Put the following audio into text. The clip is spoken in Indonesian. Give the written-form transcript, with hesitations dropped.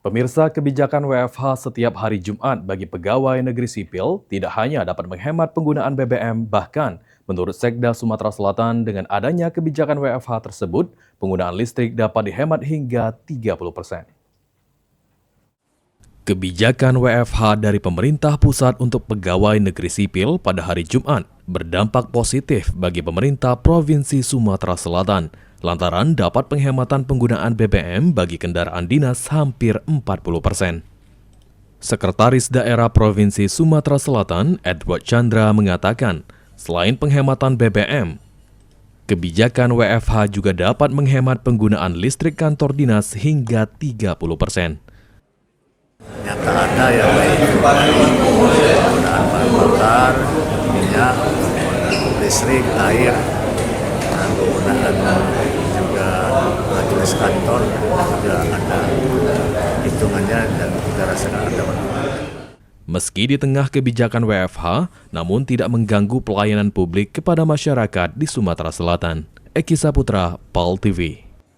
Pemirsa, kebijakan WFH setiap hari Jumat bagi pegawai negeri sipil tidak hanya dapat menghemat penggunaan BBM, bahkan menurut Sekda Sumatera Selatan dengan adanya kebijakan WFH tersebut, penggunaan listrik dapat dihemat hingga 30%. Kebijakan WFH dari pemerintah pusat untuk pegawai negeri sipil pada hari Jumat berdampak positif bagi pemerintah Provinsi Sumatera Selatan, lantaran dapat penghematan penggunaan BBM bagi kendaraan dinas hampir 40%. Sekretaris Daerah Provinsi Sumatera Selatan, Edward Chandra, mengatakan, selain penghematan BBM, kebijakan WFH juga dapat menghemat penggunaan listrik kantor dinas hingga 30%. Ternyata ada yang penggunaan bahan bakar, minyak, listrik, air, dan penggunaan juga jenis kantor juga ada hitungannya dan kita rasakan ada manfaat. Meski di tengah kebijakan WFH, namun tidak mengganggu pelayanan publik kepada masyarakat di Sumatera Selatan. Eki Saputra, PAL TV.